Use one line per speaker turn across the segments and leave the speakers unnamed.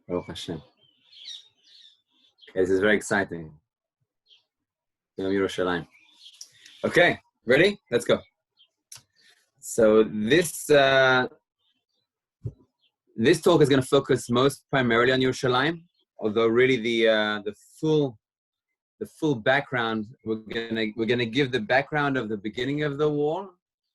Baruch Hashem. Okay, this is very exciting. Yom Yerushalayim. Okay, ready? Let's go. So this talk is going to focus most primarily on Yerushalayim, although really the full background we're gonna give the background of the beginning of the war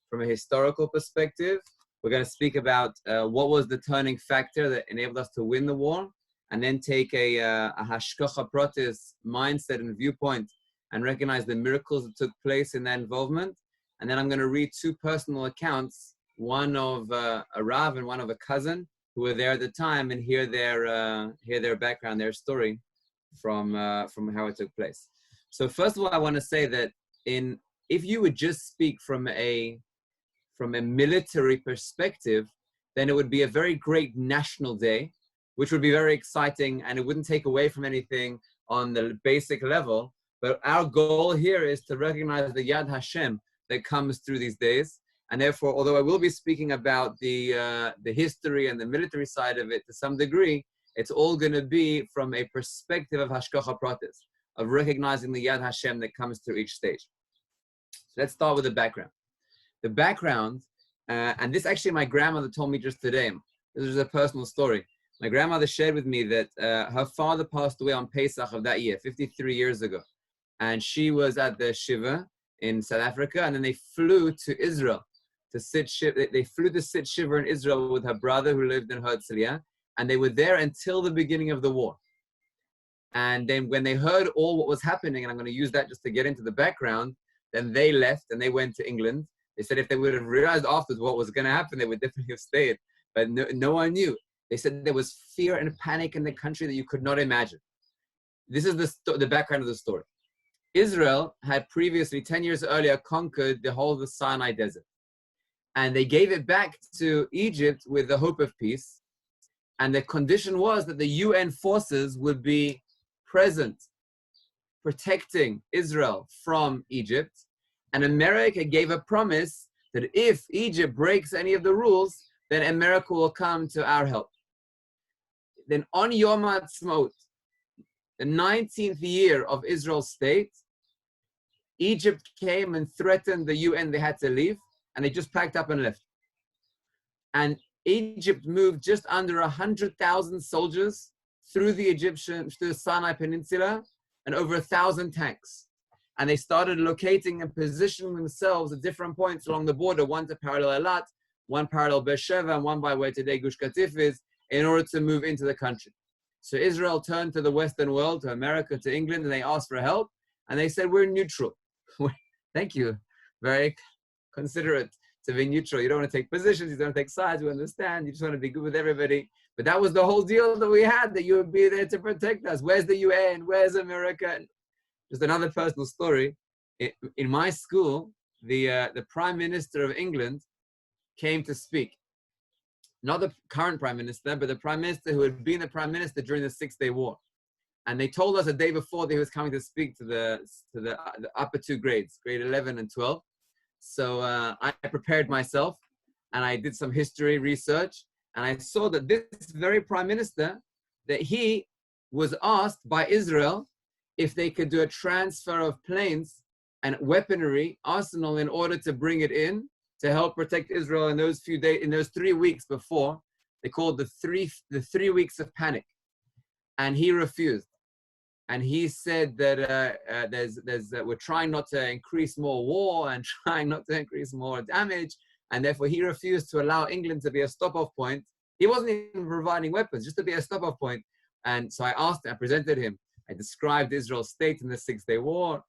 from a historical perspective. We're going to speak about what was the turning factor that enabled us to win the war, and then take a hashkacha pratis mindset and viewpoint and recognize the miracles that took place in that involvement. And then I'm going to read two personal accounts, one of a Rav and one of a cousin who were there at the time, and hear their background, their story from how it took place. So first of all, I want to say that if you would just speak from a military perspective, then it would be a very great national day, which would be very exciting, and it wouldn't take away from anything on the basic level. But our goal here is to recognize the Yad Hashem that comes through these days. And therefore, although I will be speaking about the history and the military side of it to some degree, it's all going to be from a perspective of Hashkacha Pratis, of recognizing the Yad Hashem that comes through each stage. So let's start with the background. The background, and this actually my grandmother told me just today. This is a personal story. My grandmother shared with me that her father passed away on Pesach of that year, 53 years ago. And she was at the Shiva in South Africa, and then they flew to Israel to sit Shiva. They flew to sit Shiva in Israel with her brother who lived in Herzliya, and they were there until the beginning of the war. And then when they heard all what was happening, and I'm going to use that just to get into the background, then they left and they went to England. They said if they would have realized afterwards what was going to happen, they would definitely have stayed. But no one knew. They said there was fear and panic in the country that you could not imagine. This is the background of the story. Israel had previously, 10 years earlier, conquered the whole of the Sinai desert. And they gave it back to Egypt with the hope of peace. And the condition was that the UN forces would be present, protecting Israel from Egypt. And America gave a promise that if Egypt breaks any of the rules, then America will come to our help. Then on Yom Ha'atzmaut, the 19th year of Israel's state, Egypt came and threatened the UN they had to leave, and they just packed up and left. And Egypt moved just under 100,000 soldiers through the Sinai Peninsula, and over 1,000 tanks. And they started locating and positioning themselves at different points along the border, one to parallel Eilat, one parallel Beersheba, and one by where today Gush Katif is, in order to move into the country. So Israel turned to the Western world, to America, to England, and they asked for help. And they said, we're neutral. Thank you. Very considerate to be neutral. You don't want to take positions. You don't want to take sides. We understand. You just want to be good with everybody. But that was the whole deal that we had, that you would be there to protect us. Where's the UN? Where's America? Just another personal story. In my school, the Prime Minister of England came to speak. Not the current Prime Minister, but the Prime Minister who had been the Prime Minister during the Six-Day War. And they told us a day before that he was coming to speak to the upper two grades, grade 11 and 12. So I prepared myself, and I did some history research, and I saw that this very Prime Minister, that he was asked by Israel if they could do a transfer of planes and weaponry arsenal in order to bring it in to help protect Israel in those few days, in those 3 weeks before. They called the three weeks of panic, and he refused. And he said that we're trying not to increase more war and trying not to increase more damage, and therefore he refused to allow England to be a stop-off point. He wasn't even providing weapons, just to be a stop-off point. And so I presented him. I described Israel's state in the Six-Day War,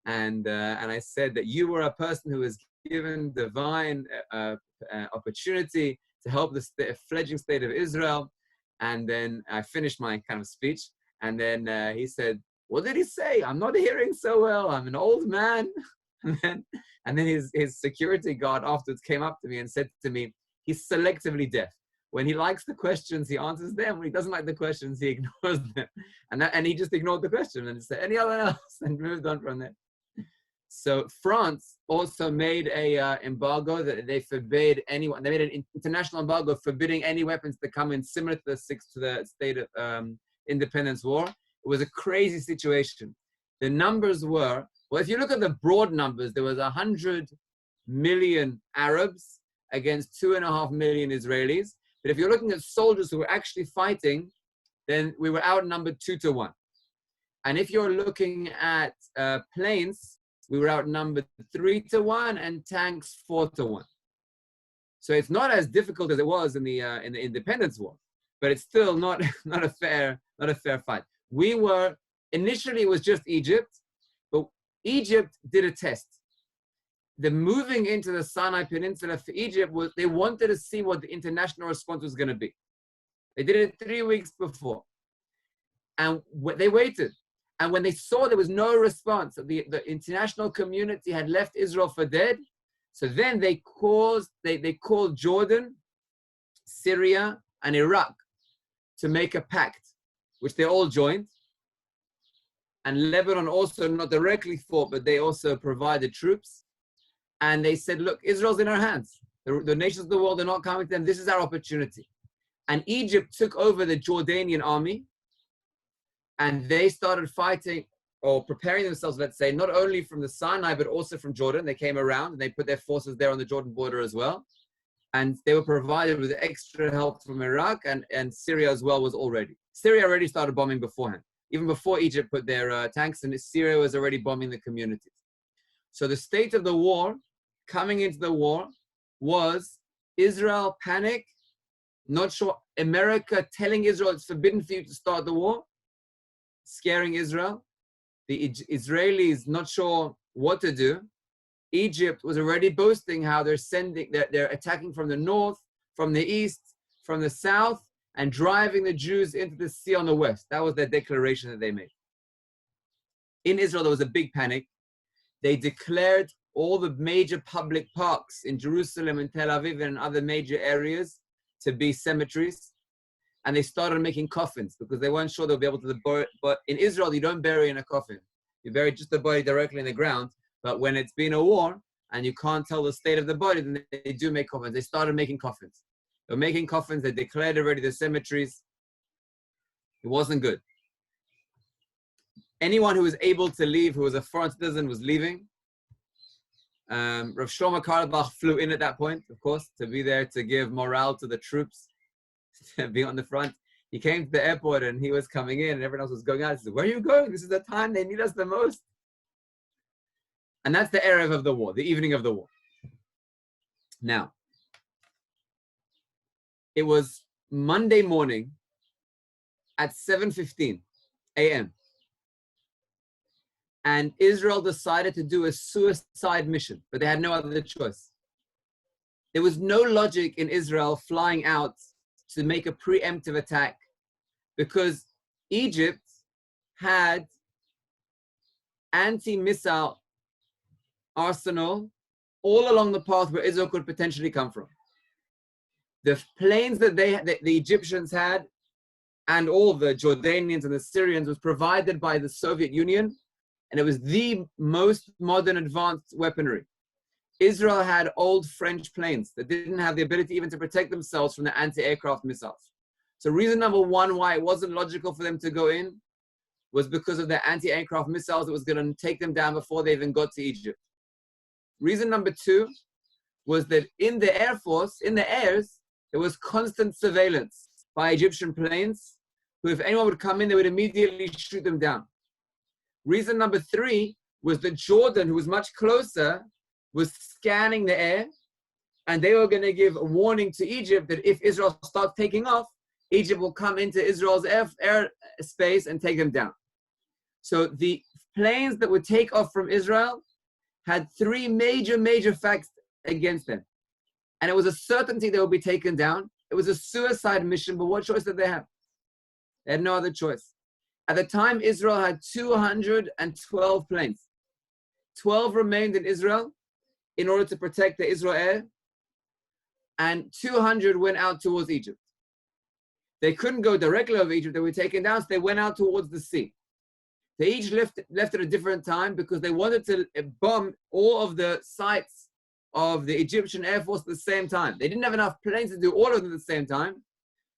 and I said that you were a person who was given divine opportunity to help the fledgling state of Israel. And then I finished my kind of speech. And then he said, what did he say? I'm not hearing so well. I'm an old man. and then his security guard afterwards came up to me and said to me, he's selectively deaf. When he likes the questions, he answers them. When he doesn't like the questions, he ignores them. And he just ignored the question and said, any other else? And moved on from there. So France also made a embargo that they forbade anyone. They made an international embargo forbidding any weapons to come in, similar to the state of independence war. It was a crazy situation. The numbers were, well, if you look at the broad numbers, there was 100 million Arabs against 2.5 million Israelis. But if you're looking at soldiers who were actually fighting, then we were outnumbered 2-1. And if you're looking at planes, we were outnumbered 3-1 and tanks 4-1. So it's not as difficult as it was in the Independence War, but it's still not a fair fight. We were initially, it was just Egypt, but Egypt did a test. The moving into the Sinai Peninsula for Egypt was they wanted to see what the international response was going to be. They did it 3 weeks before, and they waited. And when they saw there was no response, the international community had left Israel for dead, so then they called Jordan, Syria, and Iraq to make a pact, which they all joined. And Lebanon also not directly fought, but they also provided troops. And they said, look, Israel's in our hands. The nations of the world are not coming to them. This is our opportunity. And Egypt took over the Jordanian army, and they started fighting or preparing themselves, let's say, not only from the Sinai, but also from Jordan. They came around and they put their forces there on the Jordan border as well. And they were provided with extra help from Iraq, and Syria as well was already. Syria already started bombing beforehand. Even before Egypt put their tanks in, Syria was already bombing the communities. So the state of the war, coming into the war, was Israel panic, not sure, America telling Israel it's forbidden for you to start the war, scaring Israel, the Israelis not sure what to do. Egypt was already boasting how they're attacking from the north, from the east, from the south, and driving the Jews into the sea on the west. That was their declaration that they made. In Israel, there was a big panic. They declared all the major public parks in Jerusalem and Tel Aviv and other major areas to be cemeteries. And they started making coffins because they weren't sure they'll be able to bury. But in Israel, you don't bury in a coffin. You bury just the body directly in the ground. But when it's been a war and you can't tell the state of the body, then they do make coffins. They started making coffins. They were making coffins. They declared already the cemeteries. It wasn't good. Anyone who was able to leave, who was a foreign citizen, was leaving. Rav Shlomo Carlebach flew in at that point, of course, to be there to give morale to the troops, to be on the front. He came to the airport and he was coming in and everyone else was going out. He said, where are you going? This is the time they need us the most. And that's the erev of the war, the evening of the war. Now, it was Monday morning at 7:15 a.m. And Israel decided to do a suicide mission, but they had no other choice. There was no logic in Israel flying out to make a preemptive attack because Egypt had anti-missile arsenal all along the path where Israel could potentially come from. The planes that the Egyptians had and all the Jordanians and the Syrians was provided by the Soviet Union, and it was the most modern advanced weaponry. Israel had old French planes that didn't have the ability even to protect themselves from the anti-aircraft missiles. So reason number one why it wasn't logical for them to go in was because of the anti-aircraft missiles that was going to take them down before they even got to Egypt. Reason number two was that in the Air Force, in the airs, there was constant surveillance by Egyptian planes, who if anyone would come in, they would immediately shoot them down. Reason number three was that Jordan, who was much closer, was scanning the air, and they were going to give a warning to Egypt that if Israel starts taking off, Egypt will come into Israel's air space and take them down. So the planes that would take off from Israel had three major facts against them. And it was a certainty they would be taken down. It was a suicide mission, but what choice did they have? They had no other choice. At the time, Israel had 212 planes. 12 remained in Israel in order to protect the Israel air, and 200 went out towards Egypt. They couldn't go directly over Egypt, they were taken down, so they went out towards the sea. They each left at a different time because they wanted to bomb all of the sites of the Egyptian Air Force at the same time. They didn't have enough planes to do all of them at the same time.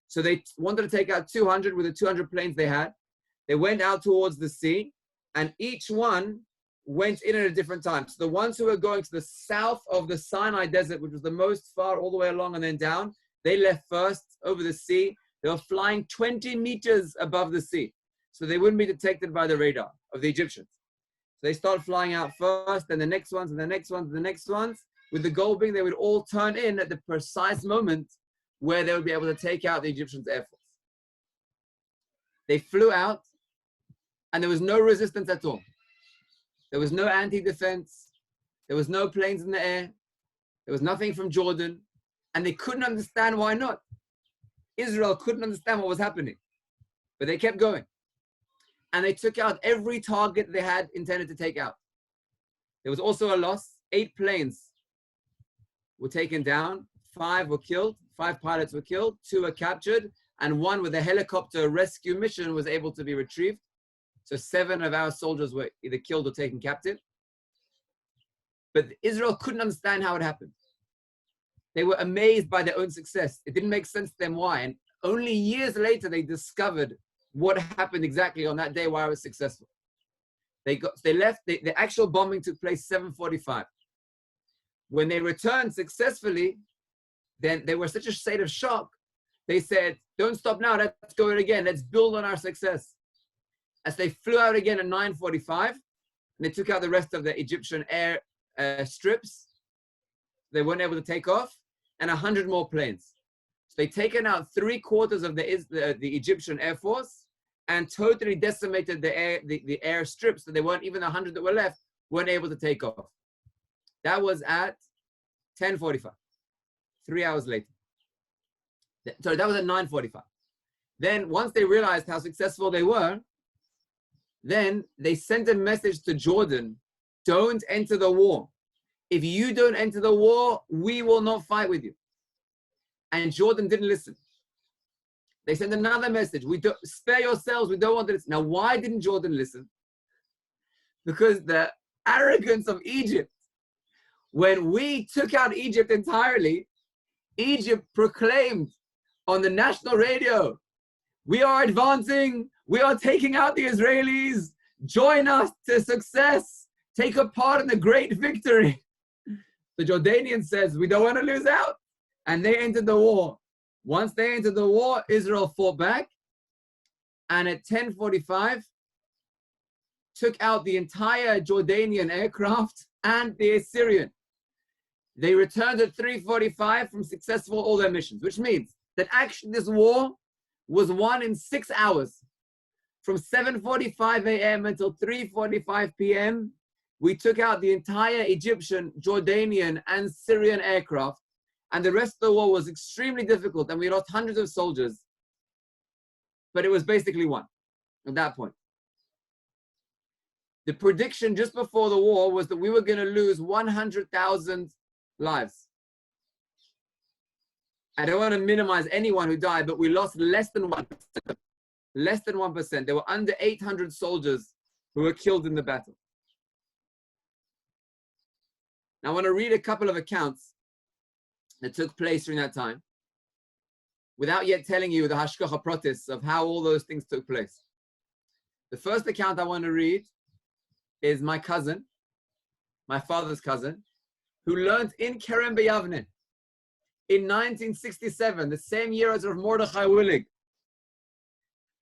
So they wanted to take out 200 with the 200 planes they had. They went out towards the sea, and each one went in at a different time. So the ones who were going to the south of the Sinai Desert, which was the most far all the way along and then down, they left first over the sea. They were flying 20 meters above the sea, so they wouldn't be detected by the radar of the Egyptians. So they started flying out first, then the next ones, and the next ones, and the next ones, with the goal being they would all turn in at the precise moment where they would be able to take out the Egyptians' Air Force. They flew out, and there was no resistance at all. There was no anti-defense. There was no planes in the air. There was nothing from Jordan. And they couldn't understand why not. Israel couldn't understand what was happening. But they kept going. And they took out every target they had intended to take out. There was also a loss. 8 planes were taken down. 5 were killed. 5 pilots were killed. 2 were captured. And 1 with a helicopter rescue mission was able to be retrieved. So 7 of our soldiers were either killed or taken captive. But Israel couldn't understand how it happened. They were amazed by their own success. It didn't make sense to them why. And only years later, they discovered what happened exactly on that day why it was successful. They left, the actual bombing took place 7:45. When they returned successfully, then they were such a state of shock. They said, don't stop now, let's go it again. Let's build on our success. As they flew out again at 9:45, and they took out the rest of the Egyptian air strips. They weren't able to take off, and 100 more planes. So they'd taken out 3/4 of the Egyptian Air Force and totally decimated the air strips, so they weren't, even the 100 that were left weren't able to take off. That was at 10:45, 3 hours later. Sorry, that was at 9:45. Then once they realized how successful they were, then they sent a message to Jordan, don't enter the war. If you don't enter the war, we will not fight with you. And Jordan didn't listen. They sent another message, spare yourselves, we don't want to listen. Now, why didn't Jordan listen? Because the arrogance of Egypt. When we took out Egypt entirely, Egypt proclaimed on the national radio, we are advancing, we are taking out the Israelis, join us to success, take a part in the great victory. The Jordanian says, we don't want to lose out. And they entered the war. Once they entered the war, Israel fought back. And at 10:45, took out the entire Jordanian aircraft and the Assyrian. They returned at 3:45 from successful all their missions, which means that actually this war was won in 6 hours. From 7:45 a.m. until 3:45 p.m., we took out the entire Egyptian, Jordanian, and Syrian aircraft, and the rest of the war was extremely difficult, and we lost hundreds of soldiers, but it was basically won at that point. The prediction just before the war was that we were going to lose 100,000 lives. I don't want to minimize anyone who died, but we lost less than 1%. Less than 1%. There were under 800 soldiers who were killed in the battle. Now I want to read a couple of accounts that took place during that time, without yet telling you the hashgacha pratis of how all those things took place. The first account I want to read is my cousin, my father's cousin, who learned in Kerem B'Yavne in 1967, the same year as Rav Mordechai Willig.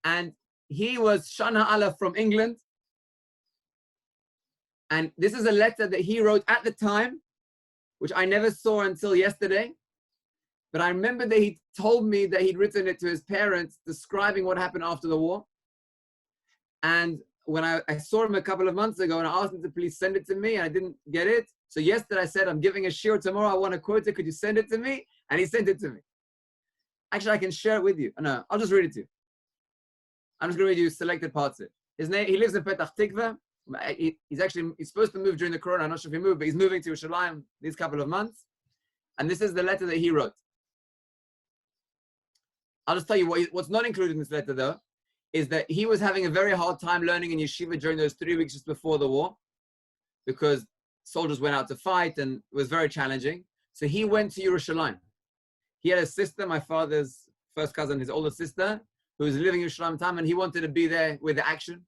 And he was Shana Aleph from England. And this is a letter that he wrote at the time, which I never saw until yesterday. But I remember that he told me that he'd written it to his parents, describing what happened after the war. And when I saw him a couple of months ago, and I asked him to please send it to me, and I didn't get it. So yesterday I said, I'm giving a shiur tomorrow, I want to quote it, could you send it to me? And he sent it to me. Actually, I can share it with you. No, I'll just read it to you. I'm just going to read you selected parts of it. His name, he lives in Petach Tikva. He's supposed to move during the Corona. I'm not sure if he moved, but he's moving to Yerushalayim these couple of months. And this is the letter that he wrote. I'll just tell you what's not included in this letter, though. is that he was having a very hard time learning in yeshiva during those 3 weeks just before the war, because soldiers went out to fight and it was very challenging. So he went to Yerushalayim. He had a sister, my father's first cousin, his older sister, who was living in Yerushalayim time, and he wanted to be there with the action.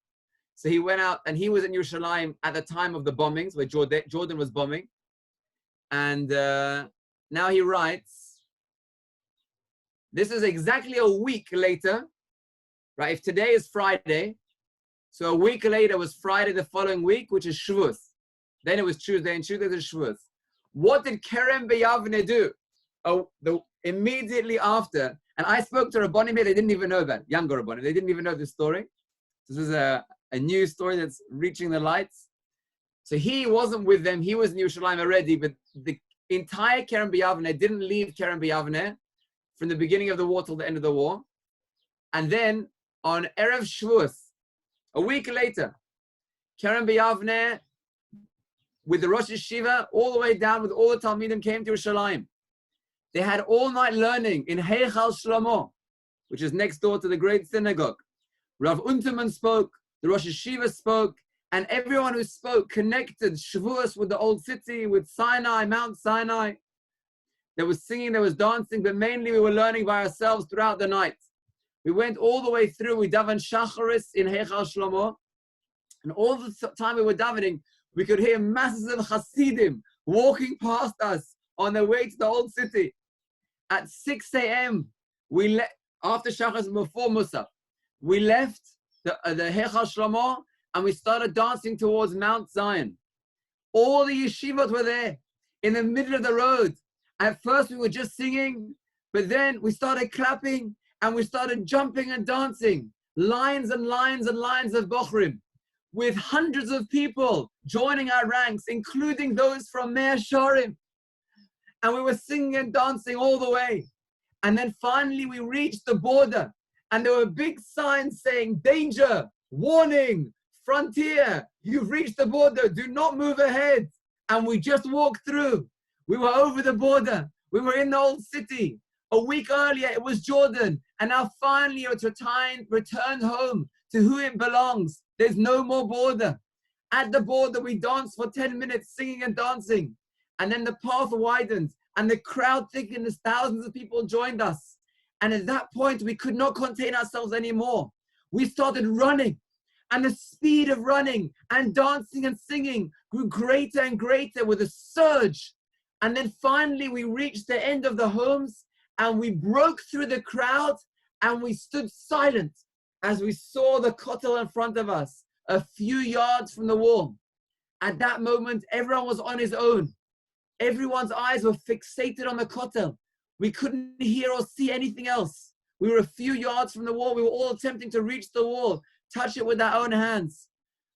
So he went out, and he was in Yerushalayim at the time of the bombings, where Jordan was bombing. And now he writes, this is exactly a week later, right? If today is Friday, so a week later was Friday the following week, which is Shavuos. Then it was Tuesday, and Tuesday was Shavuos. What did Kerem B'Yavne do? Immediately after, and I spoke to Rabbanim here, they didn't even know that, younger Rabbanim, they didn't even know this story. This is a new story that's reaching the lights. So he wasn't with them, he was in Yerushalayim already, but the entire Kerem B'Yavne didn't leave Kerem B'Yavne from the beginning of the war till the end of the war. And then on Erev Shavuos, a week later, Kerem B'Yavne with the Rosh Yeshiva all the way down with all the Talmidim came to Yerushalayim. They had all night learning in Heichal Shlomo, which is next door to the great synagogue. Rav Unterman spoke, the Rosh Yeshiva spoke, and everyone who spoke connected Shavuos with the old city, with Sinai, Mount Sinai. There was singing, there was dancing, but mainly we were learning by ourselves throughout the night. We went all the way through, we davened Shacharis in Heichal Shlomo, and all the time we were davening, we could hear masses of Hasidim walking past us on their way to the old city. At 6 a.m., after Shacharis and before Musaf, we left the Heichal Shlomo and we started dancing towards Mount Zion. All the yeshivot were there in the middle of the road. At first we were just singing, but then we started clapping and we started jumping and dancing. Lines and lines and lines of bochrim, with hundreds of people joining our ranks, including those from Mea Shorim. And we were singing and dancing all the way. And then finally we reached the border, and there were big signs saying, danger, warning, frontier, you've reached the border, do not move ahead. And we just walked through. We were over the border. We were in the old city. A week earlier, it was Jordan. And now finally it's returned home to who it belongs. There's no more border. At the border, we danced for 10 minutes, singing and dancing. And then the path widened and the crowd thickened as thousands of people joined us. And at that point, we could not contain ourselves anymore. We started running, and the speed of running and dancing and singing grew greater and greater with a surge. And then finally, we reached the end of the homes, and we broke through the crowd, and we stood silent as we saw the kotel in front of us, a few yards from the wall. At that moment, everyone was on his own. Everyone's eyes were fixated on the kotel. We couldn't hear or see anything else. We were a few yards from the wall. We were all attempting to reach the wall, touch it with our own hands.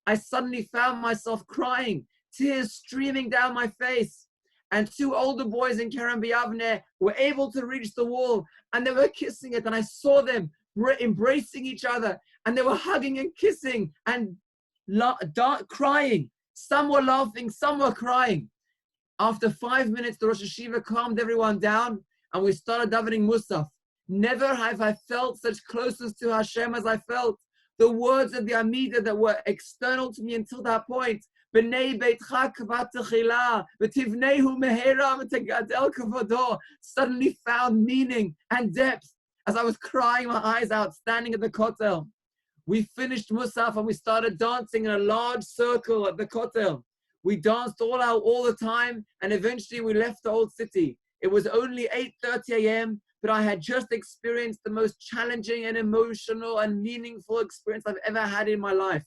I suddenly found myself crying, tears streaming down my face. And two older boys in Kerem B'Yavne were able to reach the wall, and they were kissing it, and I saw them embracing each other, and they were hugging and kissing and crying. Some were laughing, some were crying. After 5 minutes, the Rosh Yeshiva calmed everyone down, and we started davening Musaf. Never have I felt such closeness to Hashem as I felt. The words of the Amidah that were external to me until that point, B'nei beitcha kvat techila, v'tivnehu mehera v'tegadel kavodo, suddenly found meaning and depth as I was crying my eyes out, standing at the kotel. We finished Musaf and we started dancing in a large circle at the kotel. We danced all the time, and eventually we left the old city. It was only 8:30 a.m., but I had just experienced the most challenging and emotional and meaningful experience I've ever had in my life.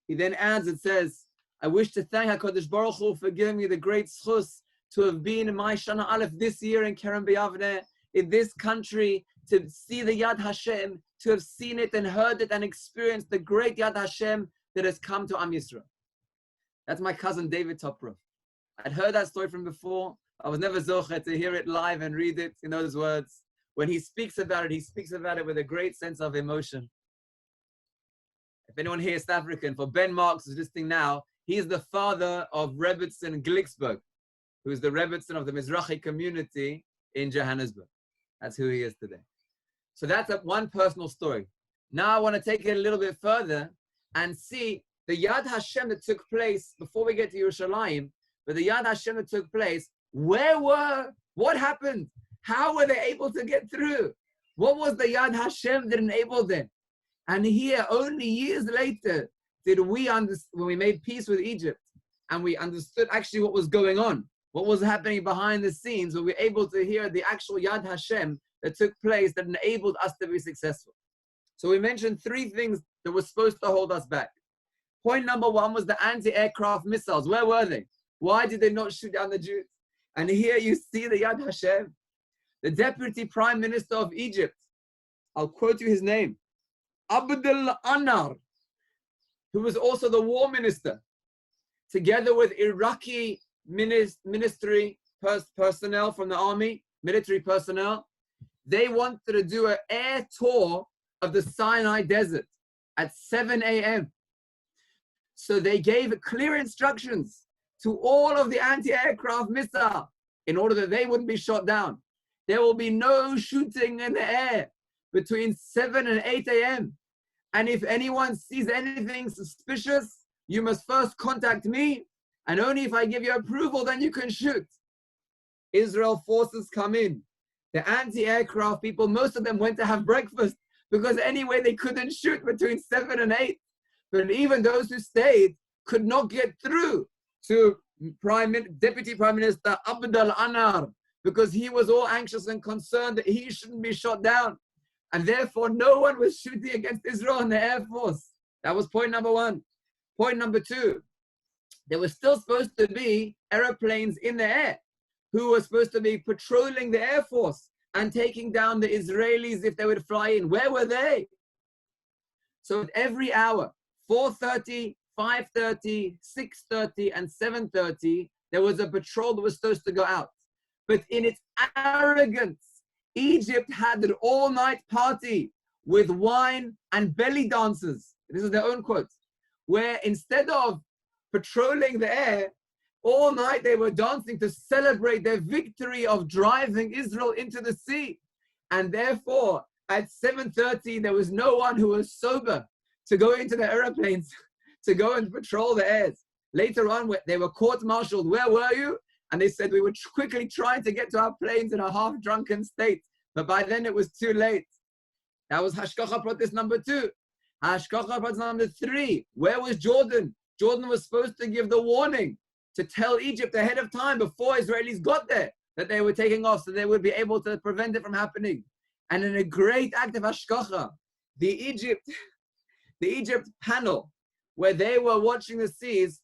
He then adds, it says, I wish to thank HaKadosh Baruch Hu for giving me the great schus to have been in my Shana Aleph this year in Kerem B'Yavne, in this country, to see the Yad Hashem, to have seen it and heard it and experienced the great Yad Hashem that has come to Am Yisrael. That's my cousin David Toprov. I'd heard that story from before. I was never zocher to hear it live and read it in those words. When he speaks about it, he speaks about it with a great sense of emotion. If anyone here is South African, for Ben Marks who's listening now, he is the father of Rebbitzin Glicksberg, who is the Rebbitzin of the Mizrahi community in Johannesburg. That's who he is today. So that's one personal story. Now I want to take it a little bit further and see the Yad Hashem that took place before we get to Yerushalayim, but the Yad Hashem that took place, what happened? How were they able to get through? What was the Yad Hashem that enabled them? And here, only years later, did we understand, when we made peace with Egypt, and we understood actually what was going on, what was happening behind the scenes, we were able to hear the actual Yad Hashem that took place that enabled us to be successful. So we mentioned three things that were supposed to hold us back. Point number one was the anti-aircraft missiles. Where were they? Why did they not shoot down the Jews? And here you see the Yad Hashem. The Deputy Prime Minister of Egypt, I'll quote you his name, Abdel Anar, who was also the war minister, together with Iraqi ministry personnel from the army, military personnel, they wanted to do an air tour of the Sinai desert at 7 a.m. So they gave clear instructions to all of the anti-aircraft missiles in order that they wouldn't be shot down. There will be no shooting in the air between 7 and 8 a.m. And if anyone sees anything suspicious, you must first contact me, and only if I give you approval, then you can shoot. Israel forces come in. The anti-aircraft people, most of them went to have breakfast because anyway they couldn't shoot between 7 and 8. But even those who stayed could not get through to Deputy Prime Minister Abdel Anar because he was all anxious and concerned that he shouldn't be shot down. And therefore, no one was shooting against Israel in the Air Force. That was point number one. Point number two, there were still supposed to be airplanes in the air who were supposed to be patrolling the Air Force and taking down the Israelis if they would fly in. Where were they? So at every hour, 4:30, 5:30, 6:30, and 7:30, there was a patrol that was supposed to go out. But in its arrogance, Egypt had an all-night party with wine and belly dancers. This is their own quote. Where instead of patrolling the air, all night they were dancing to celebrate their victory of driving Israel into the sea. And therefore, at 7:30, there was no one who was sober to go into the airplanes, to go and patrol the airs. Later on, they were court-martialed. Where were you? And they said we were quickly trying to get to our planes in a half-drunken state. But by then it was too late. That was Hashgacha protest number 2. Hashgacha protest number 3. Where was Jordan? Jordan was supposed to give the warning to tell Egypt ahead of time before Israelis got there that they were taking off so they would be able to prevent it from happening. And in a great act of Hashgacha, the Egypt panel, where they were watching the seas,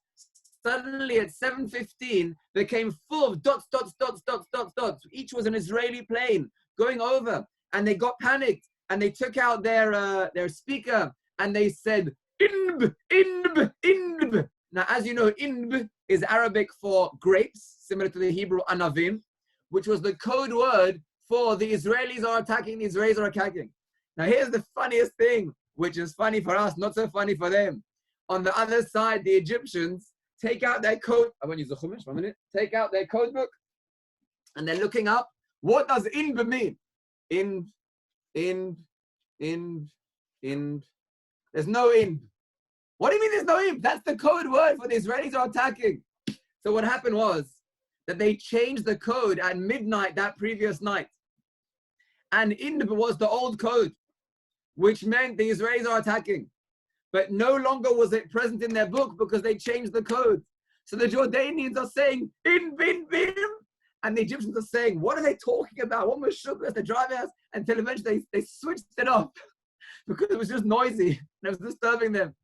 suddenly at 7:15 became full of dots, dots, dots, dots, dots, dots. Each was an Israeli plane going over, and they got panicked, and they took out their speaker, and they said, Inb, Inb, Inb. Now, as you know, Inb is Arabic for grapes, similar to the Hebrew Anavim, which was the code word for the Israelis are attacking, the Israelis are attacking. Now, here's the funniest thing, which is funny for us, not so funny for them. On the other side, the Egyptians take out their code. I won't use the Chumash, 1 minute. Take out their code book, and they're looking up, what does Inb mean? Inb. There's no Inb. What do you mean there's no Inb? That's the code word for the Israelis are attacking. So what happened was that they changed the code at midnight that previous night. And Inb was the old code, which meant the Israelis are attacking. But no longer was it present in their book because they changed the code. So the Jordanians are saying, Inb, Inb, Inb. And the Egyptians are saying, what are they talking about? What was Shukras, the driver house? Until eventually they switched it off because it was just noisy and it was disturbing them.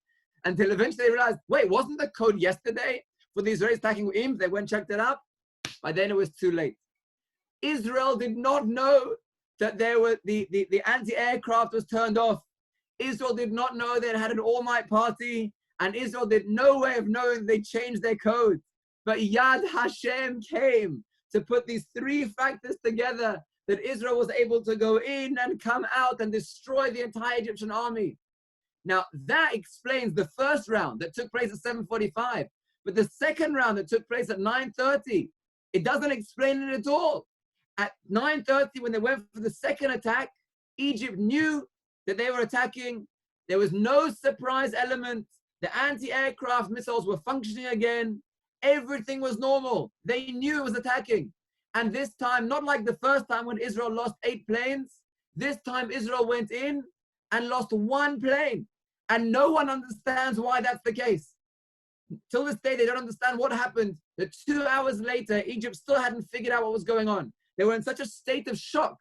Until eventually they realized, wait, wasn't the code yesterday for the Israelis attacking Imp? They went and checked it out. By then it was too late. Israel did not know that there were the anti-aircraft was turned off. Israel did not know they had an all-night party, and Israel did no way of knowing they changed their code. But Yad Hashem came to put these three factors together, that Israel was able to go in and come out and destroy the entire Egyptian army. Now, that explains the first round that took place at 7:45. But the second round that took place at 9:30, it doesn't explain it at all. At 9:30, when they went for the second attack, Egypt knew that they were attacking. There was no surprise element. The anti-aircraft missiles were functioning again. Everything was normal. They knew it was attacking. And this time, not like the first time when Israel lost 8 planes, this time Israel went in and lost 1 plane. And no one understands why that's the case. Till this day, they don't understand what happened. That 2 hours later, Egypt still hadn't figured out what was going on. They were in such a state of shock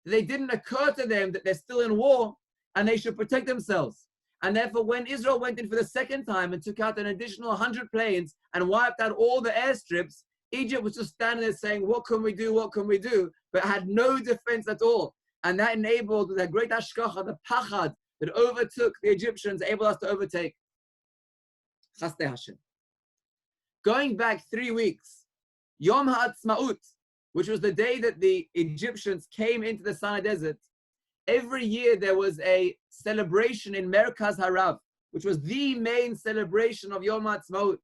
that it didn't occur to them that they're still in war and they should protect themselves. And therefore, when Israel went in for the second time and took out an additional 100 planes and wiped out all the airstrips, Egypt was just standing there saying, what can we do? What can we do? But had no defense at all. And that enabled the great hashkacha, the pachad, that overtook the Egyptians, able us to overtake. Chastei Hashem. Going back 3 weeks, Yom HaAtzmaut, which was the day that the Egyptians came into the Sinai Desert, every year there was a celebration in Merkaz Harav, which was the main celebration of Yom HaAtzmaut.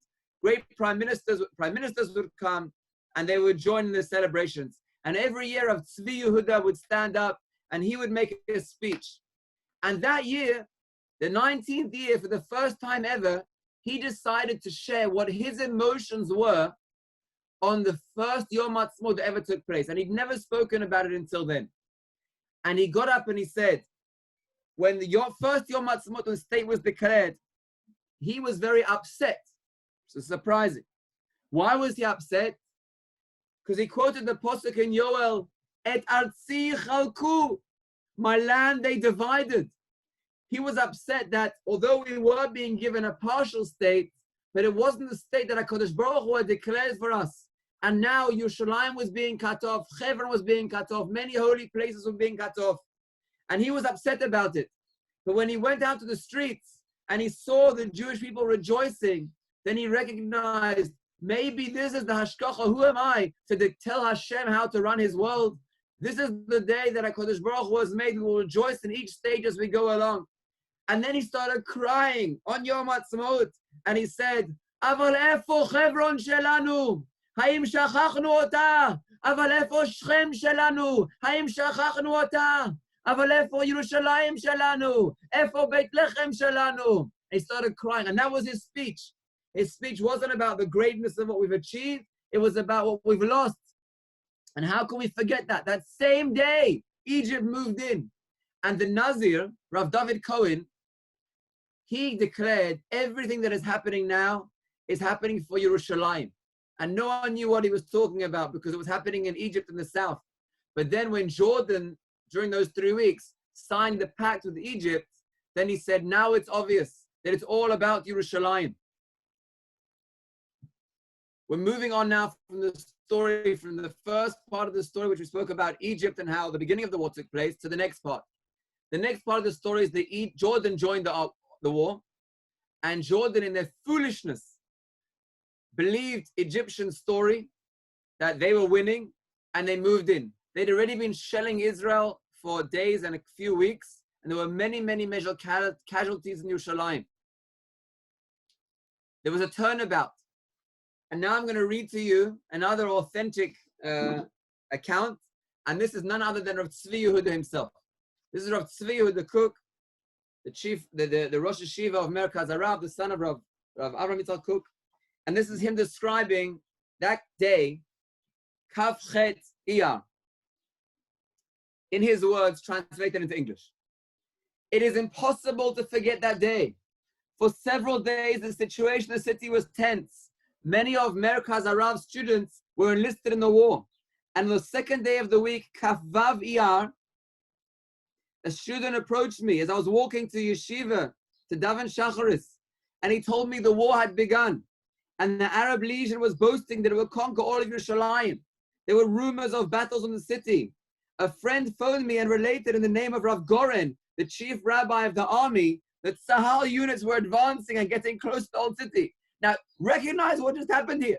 Great prime ministers would come and they would join in the celebrations. And every year Rav Tzvi Yehuda would stand up and he would make a speech. And that year, the 19th year, for the first time ever, he decided to share what his emotions were on the first Yom HaAtzmaut that ever took place. And he'd never spoken about it until then. And he got up and he said, when the first Yom HaAtzmaut, when the state was declared, he was very upset. So surprising. Why was he upset? Because he quoted the Pasuk in Yoel, Et artzi chalku, my land they divided. He was upset that although we were being given a partial state, but it wasn't the state that HaKadosh Baruch Hu had declared for us. And now Yerushalayim was being cut off, Hebron was being cut off, many holy places were being cut off. And he was upset about it. But when he went out to the streets and he saw the Jewish people rejoicing, then he recognized, maybe this is the hashkacha. Who am I to tell Hashem how to run his world? This is the day that HaKadosh Baruch Hu has made. We will rejoice in each stage as we go along. And then he started crying on Yom HaAtzmaut. And he said, Aval efo Hebron shelanu? Haim shachachnu ota? Aval efo Shechem shelanu? Haim shachachnu ota? Aval efo Yerushalayim shelanu? Efo Beit Lechem shelanu? He started crying. And that was his speech. His speech wasn't about the greatness of what we've achieved. It was about what we've lost. And how can we forget that? That same day, Egypt moved in. And the Nazir, Rav David Cohen, he declared everything that is happening now is happening for Yerushalayim. And no one knew what he was talking about because it was happening in Egypt in the south. But then when Jordan, during those 3 weeks, signed the pact with Egypt, then he said, now it's obvious that it's all about Yerushalayim. We're moving on now from the story, from the first part of the story, which we spoke about Egypt and how the beginning of the war took place, to the next part. The next part of the story is that Jordan joined the war, and Jordan, in their foolishness, believed Egyptian story that they were winning, and they moved in. They'd already been shelling Israel for days and a few weeks, and there were many, many major casualties in Yerushalayim. There was a turnabout. And now I'm going to read to you another authentic account, and this is none other than Rav Tzvi Yehuda himself. This is Rav Tzvi Yehuda the Cook, the chief, the Rosh Hashiva of Merkaz Harav, the son of Rav Avram Yitzchak Cook, and this is him describing that day, Kaf Chet Iyar. In his words, translated into English. It is impossible to forget that day. For several days, the situation in the city was tense. Many of Merkaz Harav's students were enlisted in the war. And on the second day of the week, Kaf Vav Iyar, a student approached me as I was walking to yeshiva to daven shacharis, and he told me the war had begun, and the Arab legion was boasting that it would conquer all of Yerushalayim. There were rumors of battles in the city. A friend phoned me and related in the name of Rav Goren, the chief rabbi of the army, that Sahal units were advancing and getting close to the old city. Now, recognize what just happened here.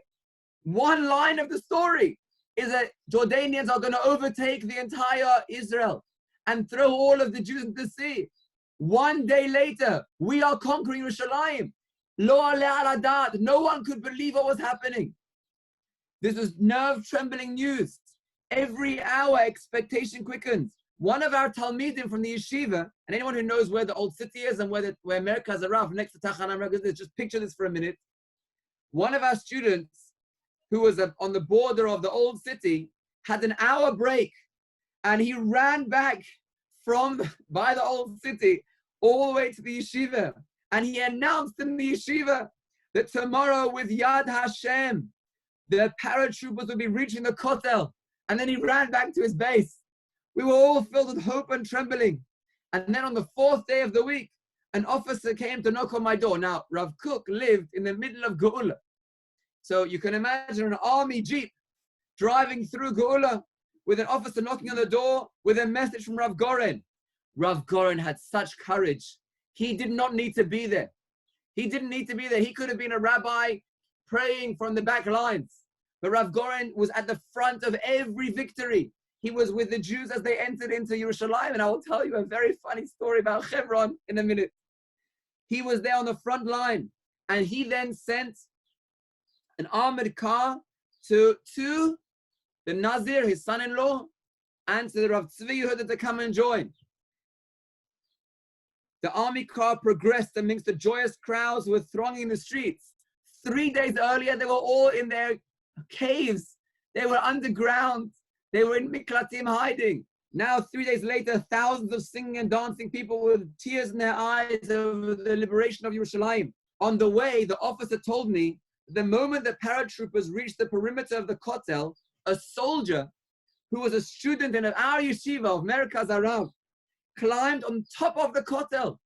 One line of the story is that Jordanians are going to overtake the entire Israel and throw all of the Jews into the sea. One day later, we are conquering Yerushalayim. Lo aleh al hadat. No one could believe what was happening. This was nerve-trembling news. Every hour, expectation quickens. One of our Talmidim from the yeshiva, and anyone who knows where the old city is and where Merkaz Arav next to Tachana Merkaz is, just picture this for a minute. One of our students, who was on the border of the old city, had an hour break, and he ran back by the old city all the way to the yeshiva, and he announced in the yeshiva that tomorrow with Yad Hashem, the paratroopers will be reaching the Kotel, and then he ran back to his base. We were all filled with hope and trembling. And then on the 4th day of the week, an officer came to knock on my door. Now, Rav Kook lived in the middle of Geula. So you can imagine an army jeep driving through Geula with an officer knocking on the door with a message from Rav Goren. Rav Goren had such courage. He did not need to be there. He didn't need to be there. He could have been a rabbi praying from the back lines. But Rav Goren was at the front of every victory. He was with the Jews as they entered into Yerushalayim, and I will tell you a very funny story about Hebron in a minute. He was there on the front line, and he then sent an armored car to the Nazir, his son-in-law, and to the Rav Tzvi Yehuda to come and join. The army car progressed amongst the joyous crowds who were thronging the streets. 3 days earlier, they were all in their caves. They were underground. They were in Miklatim hiding. Now, 3 days later, thousands of singing and dancing people with tears in their eyes over the liberation of Yerushalayim. On the way, the officer told me, the moment the paratroopers reached the perimeter of the Kotel, a soldier who was a student in our yeshiva of Merkaz Arav climbed on top of the Kotel,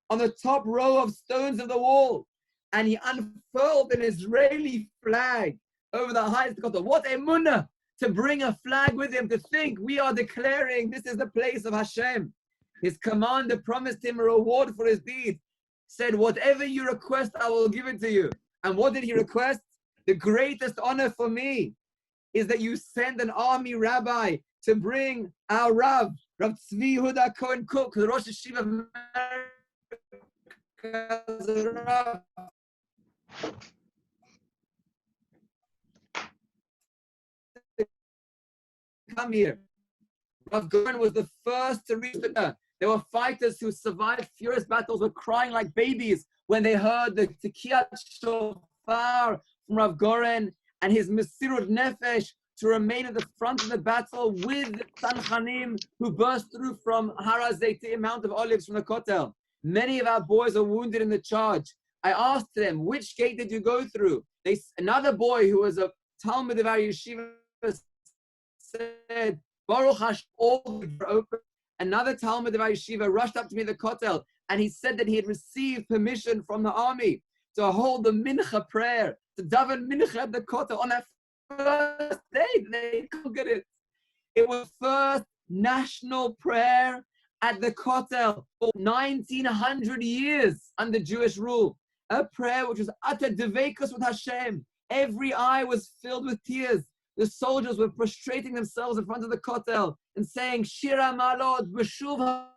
on the top row of stones of the wall, and he unfurled an Israeli flag over the highest Kotel. What emunah! To bring a flag with him, to think we are declaring this is the place of Hashem. His commander promised him a reward for his deed. Said, whatever you request, I will give it to you. And what did he request? The greatest honor for me is that you send an army rabbi to bring our Rav Tzvi Yehuda Cohen Cook, the Rosh Hashiva Rav. Come here. Rav Goren was the first to reach the. There were fighters who survived furious battles, were crying like babies when they heard the Tekiyat Shofar from Rav Goren and his Mesirut Nefesh to remain at the front of the battle with Tanchanim who burst through from Har HaZeitim, Mount of Olives from the Kotel. Many of our boys are wounded in the charge. I asked them, which gate did you go through? Another boy who was a Talmud of our yeshiva said, Baruch Hashem, all the doors are open. Another Talmud of our yeshiva rushed up to me at the Kotel, and he said that he had received permission from the army to hold the mincha prayer, to daven mincha at the Kotel on that first day. They couldn't get it. It was first national prayer at the Kotel for 1900 years under Jewish rule. A prayer which was utter deveikus with Hashem. Every eye was filled with tears. The soldiers were prostrating themselves in front of the Kotel and saying, Shira Malod, B'shuv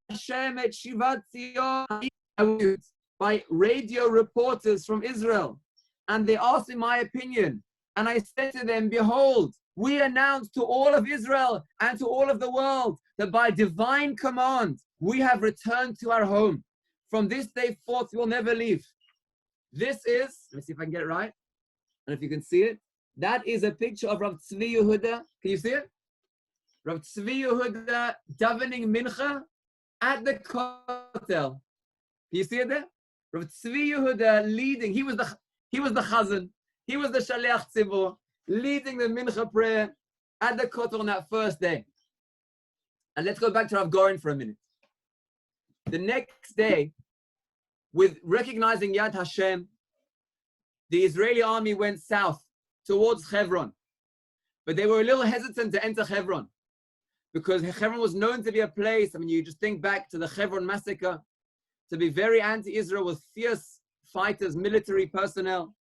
Hashem et Shivat Zion, by radio reporters from Israel. And they asked me my opinion. And I said to them, behold, we announce to all of Israel and to all of the world that by divine command, we have returned to our home. From this day forth, we will never leave. This is, let me see if I can get it right. And if you can see it, that is a picture of Rav Tzvi Yehuda. Can you see it? Rav Tzvi Yehuda davening mincha at the Kotel. Can you see it there? Rav Tzvi Yehuda leading. He was the chazan. He was the shaliach tzibur, leading the mincha prayer at the Kotel on that first day. And let's go back to Rav Goren for a minute. The next day, with recognizing Yad Hashem, the Israeli army went south towards Hebron. But they were a little hesitant to enter Hebron because Hebron was known to be a place, I mean, you just think back to the Hebron massacre, to be very anti-Israel with fierce fighters, military personnel.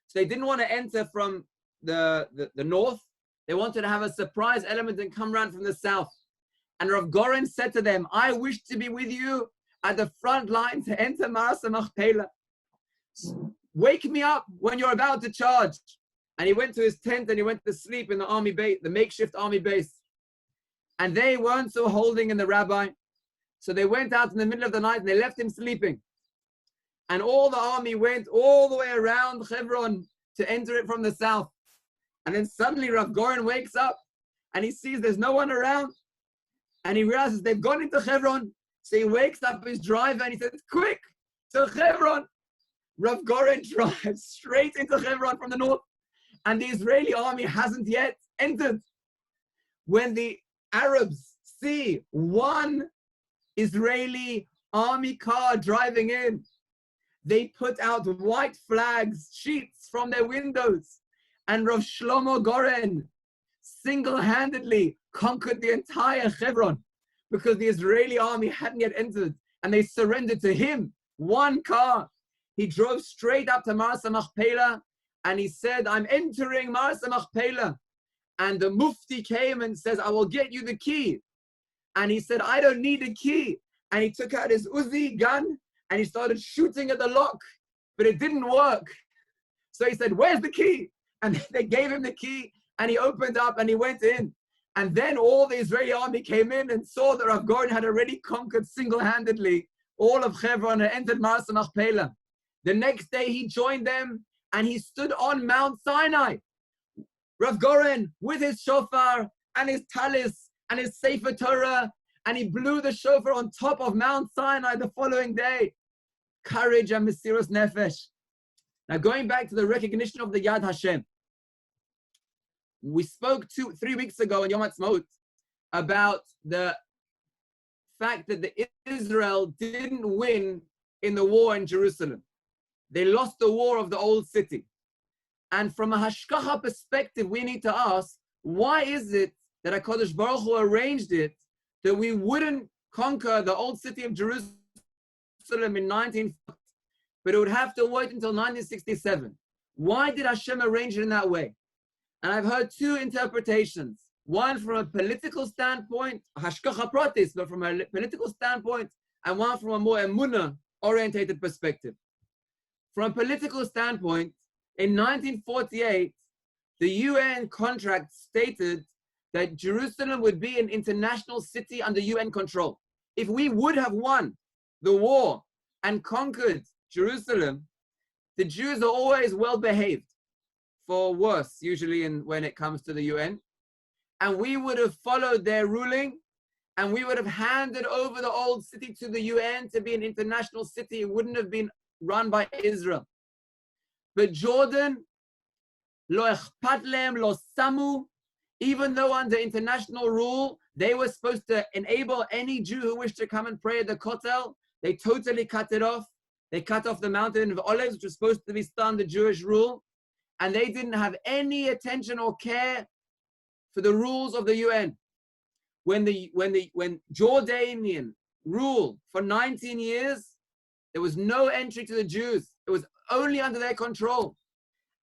So they didn't want to enter from the north. They wanted to have a surprise element and come around from the south. And Rav Goren said to them, I wish to be with you at the front line to enter Ma'aseh Machpelah. Wake me up when you're about to charge. And he went to his tent and he went to sleep in the army base, the makeshift army base. And they weren't so holding in the rabbi. So they went out in the middle of the night and they left him sleeping. And all the army went all the way around Hebron to enter it from the south. And then suddenly Rav Goren wakes up and he sees there's no one around. And he realizes they've gone into Hebron. So he wakes up his driver and he says, quick, to Hebron. Rav Goren drives straight into Hebron from the north. And the Israeli army hasn't yet entered. When the Arabs see one Israeli army car driving in, they put out white flags, sheets from their windows. And Rav Shlomo Goren single-handedly conquered the entire Hebron because the Israeli army hadn't yet entered. And they surrendered to him, one car. He drove straight up to Marsa Machpelah and he said, I'm entering Marsa Machpelah. And the Mufti came and says, I will get you the key. And he said, I don't need a key. And he took out his Uzi gun and he started shooting at the lock, but it didn't work. So he said, where's the key? And they gave him the key and he opened up and he went in. And then all the Israeli army came in and saw that Rav Goren had already conquered single-handedly all of Hebron and entered Marsa Machpelah. The next day he joined them and he stood on Mount Sinai. Rav Goren with his shofar and his talis and his Sefer Torah, and he blew the shofar on top of Mount Sinai the following day. Courage and Mesiras Nefesh. Now going back to the recognition of the Yad Hashem. We spoke 3 weeks ago in Yom Ha'atzmaut about the fact that Israel didn't win in the war in Jerusalem. They lost the war of the old city. And from a hashkacha perspective, we need to ask, why is it that HaKadosh Baruch Hu arranged it that we wouldn't conquer the old city of Jerusalem in 1940, but it would have to wait until 1967? Why did Hashem arrange it in that way? And I've heard two interpretations. One from a political standpoint, hashkacha pratis, but from a political standpoint, and one from a more emunah-orientated perspective. From a political standpoint, in 1948, the UN contract stated that Jerusalem would be an international city under UN control. If we would have won the war and conquered Jerusalem, the Jews are always well behaved, for worse, usually when it comes to the UN. And we would have followed their ruling, and we would have handed over the old city to the UN to be an international city. It wouldn't have been run by Israel. But Jordan, lo echpat lehem, lo samu, even though under international rule, they were supposed to enable any Jew who wished to come and pray at the Kotel, they totally cut it off. They cut off the mountain of Olives, which was supposed to be still under Jewish rule. And they didn't have any attention or care for the rules of the UN. When Jordanian ruled for 19 years, there was no entry to the Jews. It was only under their control.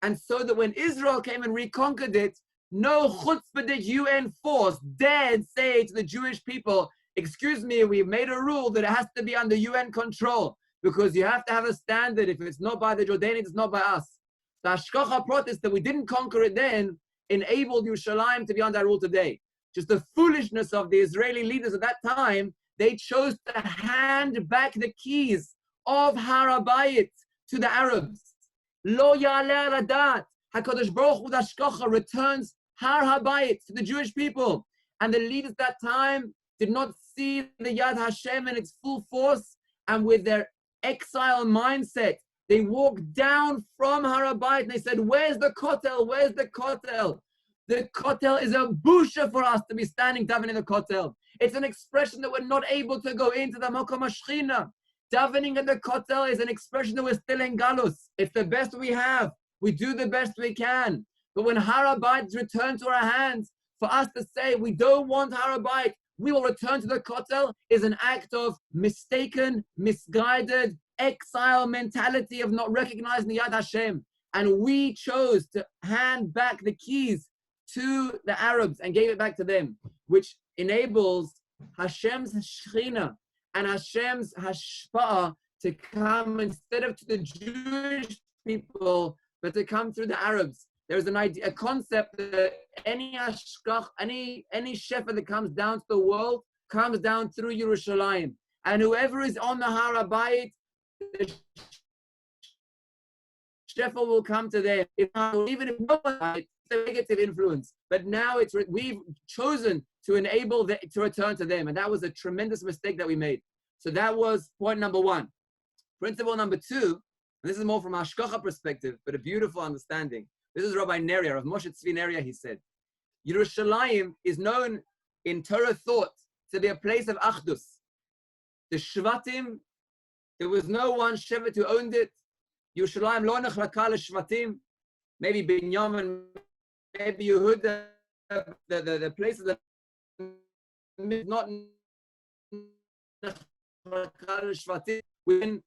And so that when Israel came and reconquered it, no chutzpahdik UN force dared say to the Jewish people, excuse me, we've made a rule that it has to be under UN control, because you have to have a standard. If it's not by the Jordanians, it's not by us. The hashkacha protest that we didn't conquer it then enabled Yerushalayim to be under rule today. Just the foolishness of the Israeli leaders at that time, they chose to hand back the keys of Har HaBayit to the Arabs. Lo ya'aleh al hadat. HaKadosh Baruch Hu hashkacha returns Har HaBayit to the Jewish people. And the leaders at that time did not see the Yad Hashem in its full force, and with their exile mindset, they walked down from Har HaBayit and they said, where's the Kotel? Where's the Kotel? The Kotel is a busha for us to be standing davening in the Kotel. It's an expression that we're not able to go into the Makom HaShechina. Davening at the Kotel is an expression that we're still in Galus. It's the best we have. We do the best we can. But when Har HaBayit is returned to our hands, for us to say we don't want Har HaBayit, we will return to the Kotel, is an act of mistaken, misguided, exile mentality of not recognizing the Yad Hashem. And we chose to hand back the keys to the Arabs and gave it back to them, which enables Hashem's Shechina and Hashem's Hashpa'ah to come instead of to the Jewish people, but to come through the Arabs. there's an idea, a concept that any hashkach, any shefa that comes down to the world comes down through Yerushalayim. And whoever is on the Har HaBayit, the shefa will come to them. Even if no one, it's a negative influence. But now we've chosen to enable to return to them. And that was a tremendous mistake that we made. So that was point number one. Principle number two, and this is more from a hashkacha perspective, but a beautiful understanding. This is Rabbi Neria, Rav Moshe Tzvi Neria, he said, Yerushalayim is known in Torah thought to be a place of achdus. The Shvatim, there was no one Shevet who owned it. Yerushalayim lo nechlaka l'Shvatim, maybe Binyamin, maybe Yehuda, the places that not nechlaka l'Shvatim. Within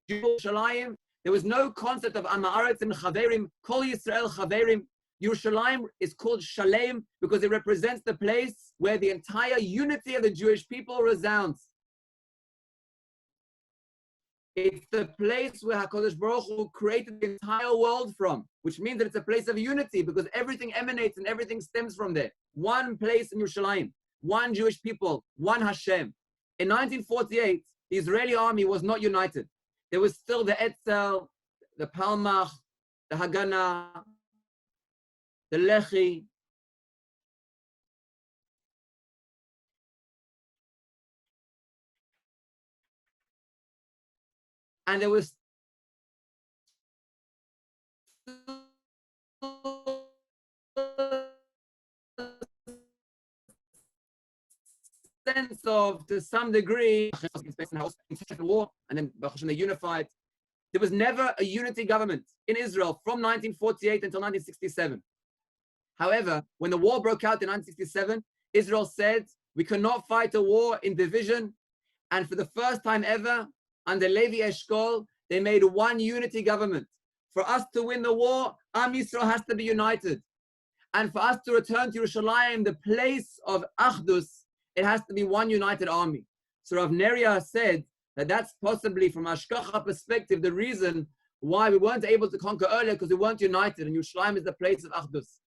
Yerushalayim, there was no concept of Amaretz and Chaverim, Kol Yisrael Chaverim. Yerushalayim is called Shalem because it represents the place where the entire unity of the Jewish people resounds. It's the place where HaKadosh Baruch Hu created the entire world from, which means that it's a place of unity because everything emanates and everything stems from there. One place in Yerushalayim, one Jewish people, one Hashem. In 1948, the Israeli army was not united. There was still the Etzel, the Palmach, the Haganah, the Lechi. And there was sense of, to some degree, war, and then they unified. There was never a unity government in Israel from 1948 until 1967. However, when the war broke out in 1967, Israel said, we cannot fight a war in division. And for the first time ever, under Levi Eshkol, they made one unity government. For us to win the war, Am Yisrael has to be united. And for us to return to Yerushalayim, the place of Achdus, it has to be one united army. So Rav Neria said that that's possibly, from a Hashkacha perspective, the reason why we weren't able to conquer earlier, because we weren't united, and Yerushalayim is the place of Achdus.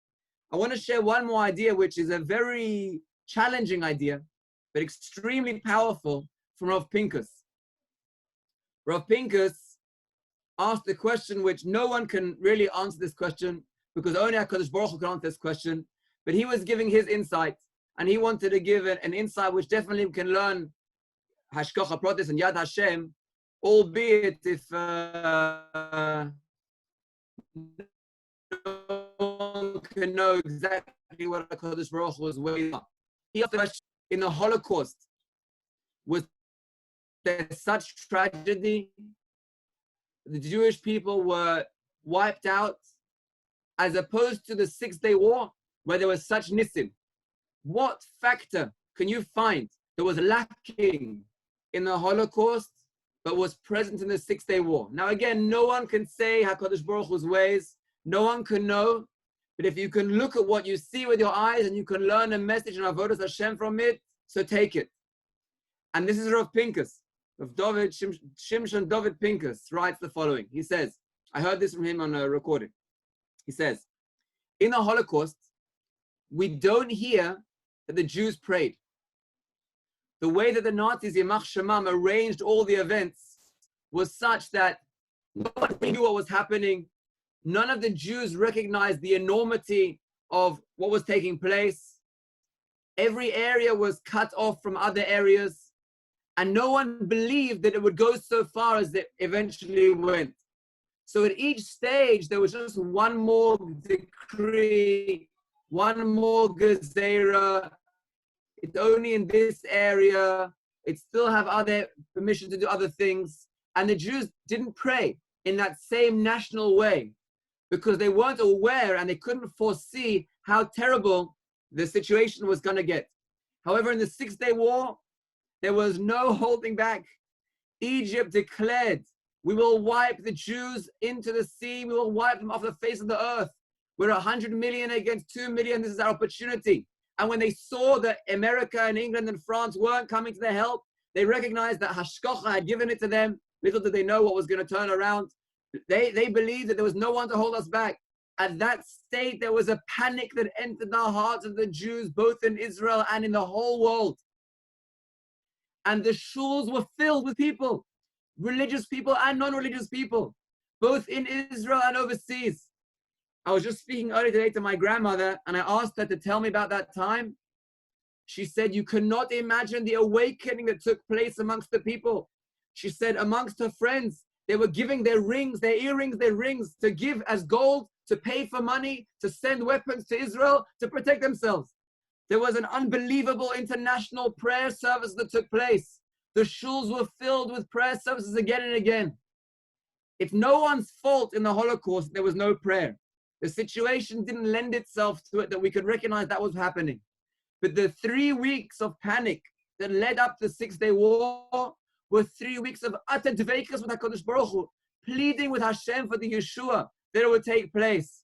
I want to share one more idea, which is a very challenging idea, but extremely powerful, from Rav Pinkus. Rav Pinkus asked a question which no one can really answer this question, because only HaKadosh Baruch Hu can answer this question, but he was giving his insight, and he wanted to give an insight which definitely can learn Hashkacha Pratis and Yad Hashem, albeit if no one can know exactly what HaKadosh Baruch Hu was weighing up. He asked the question, in the Holocaust, was there such tragedy? The Jewish people were wiped out, as opposed to the 6-day war, where there was such nisim. What factor can you find that was lacking in the Holocaust, but was present in the 6-day war? Now again, no one can say HaKadosh Baruch Hu's ways, no one can know, but if you can look at what you see with your eyes and you can learn a message in Avodas Hashem from it, so take it. And this is Rav Pinkus. Rav David, Shimshon David Pinkus writes the following. He says, I heard this from him on a recording. He says, in the Holocaust, we don't hear that the Jews prayed. The way that the Nazis, Yamach Shemam, arranged all the events was such that no one knew what was happening. None of the Jews recognized the enormity of what was taking place. Every area was cut off from other areas. And no one believed that it would go so far as it eventually went. So at each stage, there was just one more decree, one more gezerah. It's only in this area. It still have other permission to do other things. And the Jews didn't pray in that same national way because they weren't aware and they couldn't foresee how terrible the situation was going to get. However, in the 6-day war, there was no holding back. Egypt declared, we will wipe the Jews into the sea. We will wipe them off the face of the earth. We're 100 million against 2 million. This is our opportunity. And when they saw that America and England and France weren't coming to their help, they recognized that Hashkacha had given it to them. Little did they know what was going to turn around. They believed that there was no one to hold us back. At that state, there was a panic that entered the hearts of the Jews, both in Israel and in the whole world. And the shuls were filled with people, religious people and non-religious people, both in Israel and overseas. I was just speaking earlier today to my grandmother, and I asked her to tell me about that time. She said, you cannot imagine the awakening that took place amongst the people. She said, amongst her friends, they were giving their rings, their earrings, their rings to give as gold, to pay for money, to send weapons to Israel, to protect themselves. There was an unbelievable international prayer service that took place. The shuls were filled with prayer services again and again. It's no one's fault in the Holocaust there was no prayer. The situation didn't lend itself to it that we could recognize that was happening. But the 3 weeks of panic that led up to the 6-day war were 3 weeks of utter dveikus with HaKadosh Baruch Hu, pleading with Hashem for the Yeshua that it would take place.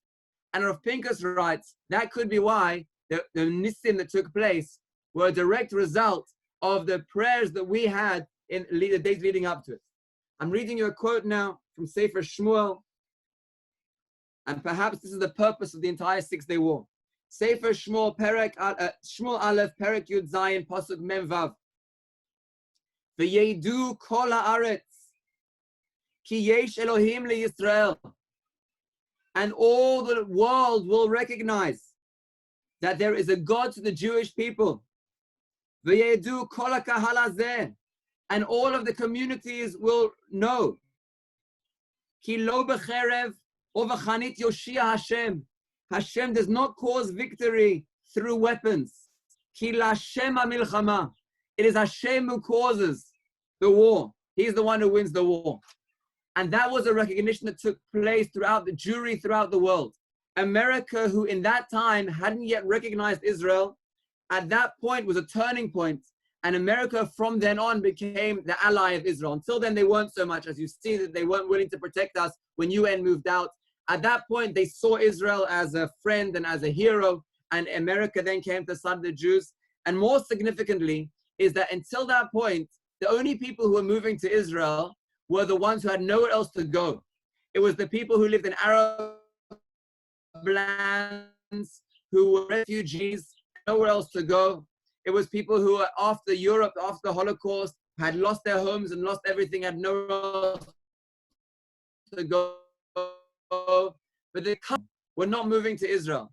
And Rav Pinkus writes, that could be why the nisim that took place were a direct result of the prayers that we had in the days leading up to it. I'm reading you a quote now from Sefer Shmuel, and perhaps this is the purpose of the entire 6-day war. Sefer Shmuel, Shmuel Aleph, Perek Yud Zayin, Pasuk Mem Vav. V'yedu kol haaretz, ki yesh Elohim leYisrael. And all the world will recognize that there is a God to the Jewish people. V'yedu kol hakahal hazeh, and all of the communities will know. Ki lo b'cherev o v'chanit yoshia Hashem. Hashem does not cause victory through weapons. Ki l'Hashem ha'milchama. It is Hashem who causes the war. He's the one who wins the war. And that was a recognition that took place throughout the Jewry, throughout the world. America, who in that time hadn't yet recognized Israel, at that point was a turning point. And America from then on became the ally of Israel. Until then, they weren't so much. As you see, that they weren't willing to protect us when UN moved out. At that point, they saw Israel as a friend and as a hero. And America then came to the side of the Jews. And more significantly is that until that point, the only people who were moving to Israel were the ones who had nowhere else to go. It was the people who lived in Arab lands, who were refugees, nowhere else to go. It was people who were after Europe, after the Holocaust, had lost their homes and lost everything, had nowhere else to go. But they were not moving to Israel.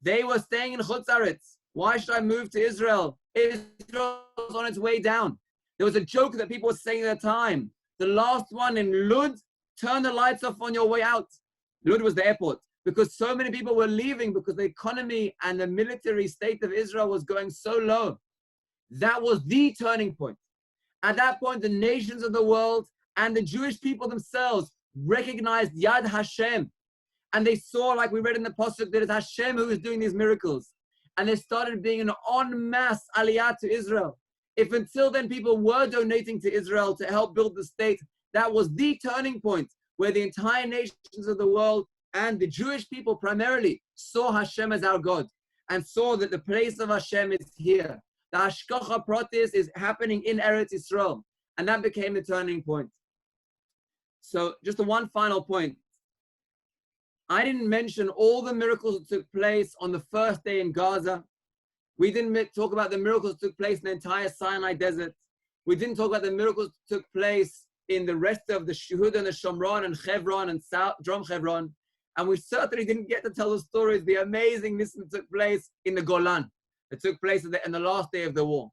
They were staying in Chutz Aretz. Why should I move to Israel? Israel was on its way down. There was a joke that people were saying at the time. The last one in Lud, turn the lights off on your way out. Lud was the airport. Because so many people were leaving because the economy and the military state of Israel was going so low. That was the turning point. At that point, the nations of the world and the Jewish people themselves recognized Yad Hashem. And they saw, like we read in the Pasuk, that it's Hashem who is doing these miracles. And there started being an en masse aliyah to Israel. If until then people were donating to Israel to help build the state, that was the turning point where the entire nations of the world and the Jewish people primarily saw Hashem as our God and saw that the place of Hashem is here. The Hashgacha Pratis is happening in Eretz Yisrael. And that became the turning point. So just one final point. I didn't mention all the miracles that took place on the first day in Gaza. We didn't talk about the miracles that took place in the entire Sinai desert. We didn't talk about the miracles that took place in the rest of the Yehuda and the Shomron and Hebron and Drum Hebron. And we certainly didn't get to tell the stories, the amazingness that took place in the Golan. It took place in the last day of the war.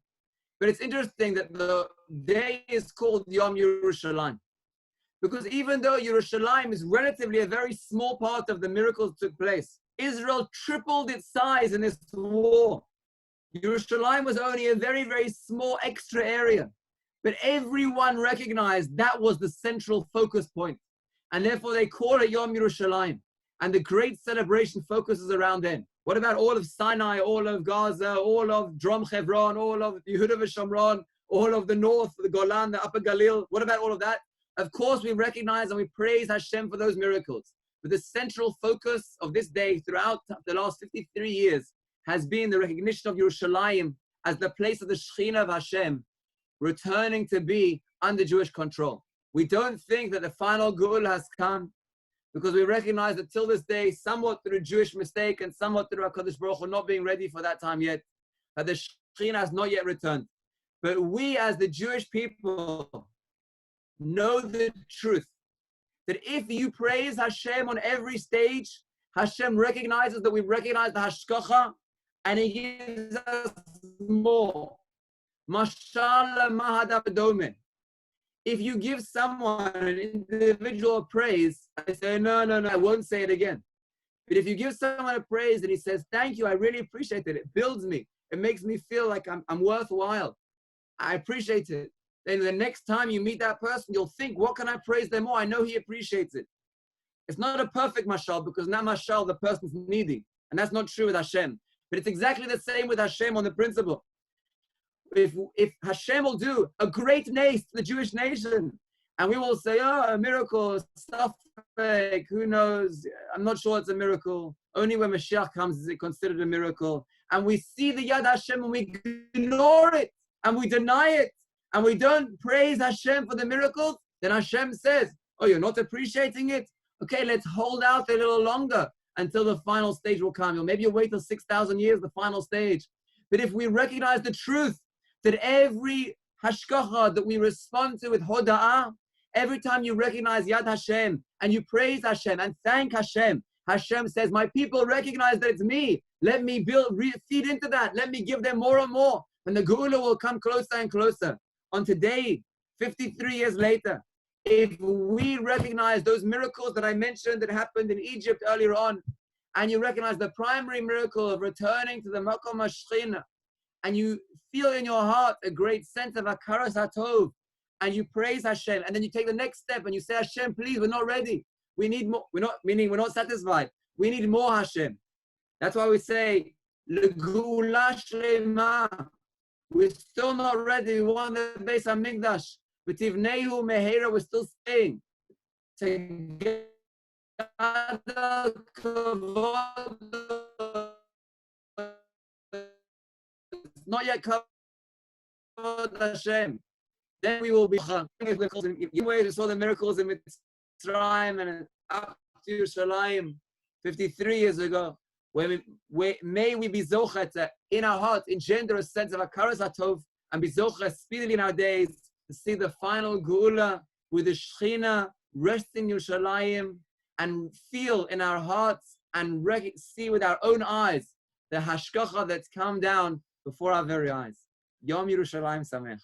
But it's interesting that the day is called Yom Yerushalayim. Because even though Yerushalayim is relatively a very small part of the miracles that took place, Israel tripled its size in this war. Yerushalayim was only a very, very small extra area. But everyone recognized that was the central focus point. And therefore they call it Yom Yerushalayim. And the great celebration focuses around then. What about all of Sinai, all of Gaza, all of Drum Hebron, all of Yehuda v'Shomron, all of the north, the Golan, the Upper Galil? What about all of that? Of course, we recognize and we praise Hashem for those miracles. But the central focus of this day throughout the last 53 years has been the recognition of Yerushalayim as the place of the Shekhinah of Hashem, returning to be under Jewish control. We don't think that the final Geula has come. because we recognize that till this day, somewhat through Jewish mistake and somewhat through HaKadosh Baruch Hu not being ready for that time yet, that the Shekhinah has not yet returned. But we as the Jewish people know the truth, that if you praise Hashem on every stage, Hashem recognizes that we recognize the Hashkacha, and He gives us more. Mashal mahadadomen. If you give someone an individual praise, I say, no, I won't say it again. But if you give someone a praise and he says, thank you, I really appreciate it. It builds me. It makes me feel like I'm worthwhile. I appreciate it. Then the next time you meet that person, you'll think, what can I praise them more? I know he appreciates it. It's not a perfect mashal, because not mashal, the person's needy. And that's not true with Hashem. But it's exactly the same with Hashem on the principle. If Hashem will do a great nace to the Jewish nation, and we will say, oh, a miracle, stuff fake, who knows? I'm not sure it's a miracle. Only when Mashiach comes is it considered a miracle. And we see the Yad Hashem and we ignore it, and we deny it, and we don't praise Hashem for the miracles, then Hashem says, oh, you're not appreciating it? Okay, let's hold out a little longer until the final stage will come. Or maybe you'll wait till 6,000 years, the final stage. But if we recognize the truth, that every hashkacha that we respond to with hoda'ah, every time you recognize Yad Hashem and you praise Hashem and thank Hashem, Hashem says, my people recognize that it's me. Let me feed into that. Let me give them more and more. And the Geula will come closer and closer. On today, 53 years later, if we recognize those miracles that I mentioned that happened in Egypt earlier on, and you recognize the primary miracle of returning to the Makom HaShechina, and you feel in your heart a great sense of Hakaras HaTov, and you praise Hashem, and then you take the next step and you say, Hashem, please, we're not ready. We need more. Meaning we're not satisfied. We need more Hashem. That's why we say, L'Geula Shlema. We're still not ready. We want the Beis HaMikdash. V'tivnehu Mehera, we're still saying. Together, not yet covered Hashem. Then we will be. You saw the miracles in Mitzrayim and up to Yerushalayim 53 years ago. May we be zochet in our heart, engender a sense of Hakaras HaTov, and be zochet speedily in our days to see the final Geula with the Shechina resting in Yerushalayim, and feel in our hearts and see with our own eyes the hashkacha that's come down before our very eyes. Yom Yerushalayim Sameach.